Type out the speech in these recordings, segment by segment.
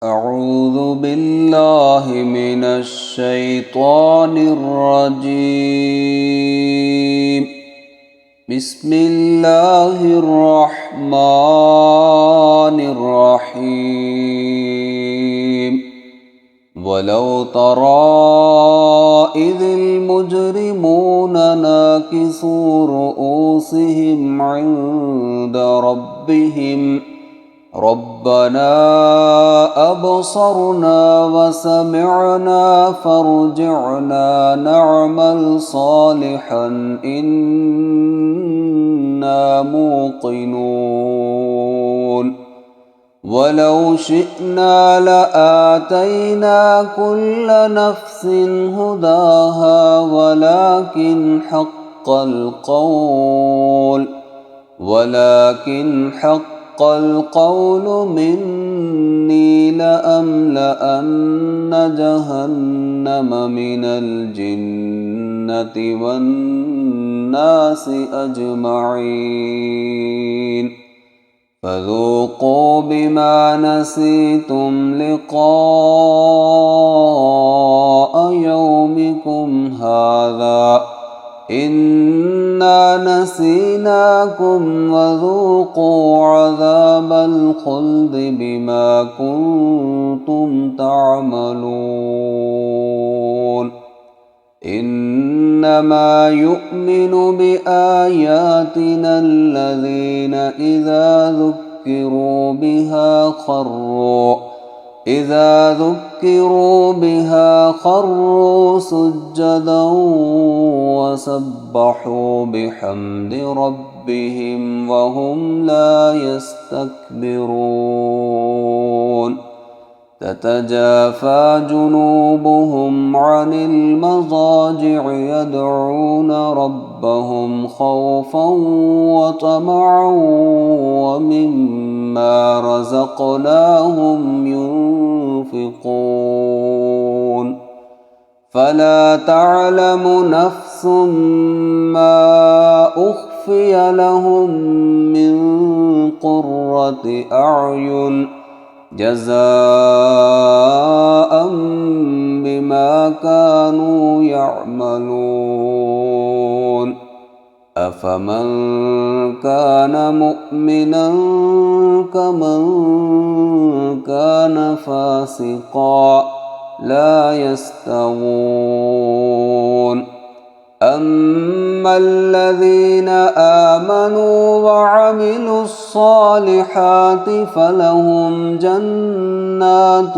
أعوذ بالله من الشيطان الرجيم. بسم الله الرحمن الرحيم. ولو ترى إذ المجرمون ناكسوا رؤوسهم عند ربهم ربنا أبصرنا وسمعنا فارجعنا نعمل صالحا إنا موقنون ولو شئنا لآتينا كل نفس هداها ولكن حق القول مني لأملأن جهنم من الجنة والناس أجمعين فذوقوا بما نسيتم لقاء يومكم هذا إنا نسيناكم وذوقوا عذاب الخلد بما كنتم تعملون إنما يؤمن بآياتنا الذين إذا ذكروا بها خروا سجدا وسبحوا بحمد ربهم وهم لا يستكبرون تتجافى جنوبهم عن المضاجع يدعون ربهم خوفا وطمعا ومما رزقناهم ينفقون فلا تعلم نفس ما أخفي لهم من قرة أعين جزاء بما كانوا يعملون أفمن كان مؤمنا كمن كان فاسقا لا يستوون أما الذين آمنوا وعملوا الصالحات فلهم جنات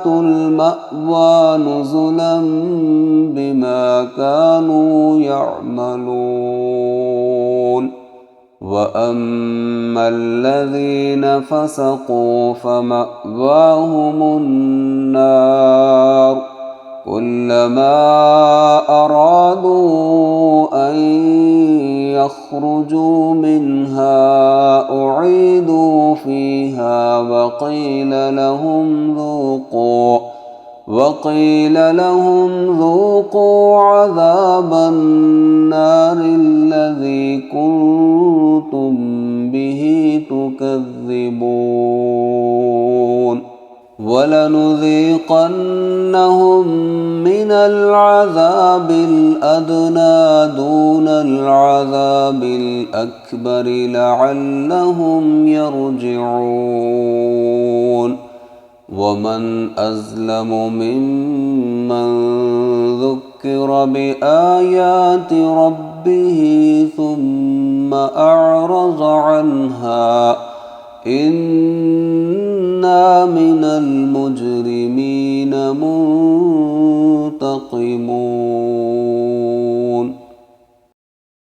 المأوى نزلا بما كانوا يعملون وأما الذين فسقوا فمأواهم النار كلما أرادوا أن يخرجوا منها أعيدوا فيها وقيل لهم ذوقوا عذاب النار الذي كنتم به تكذبون ولنذيقنهم من العذاب الأدنى دون العذاب الأكبر لعلهم يرجعون ومن أظلم ممن ذكر بآيات ربه ثم أعرض عنها إنا من المجرمين منتقمون.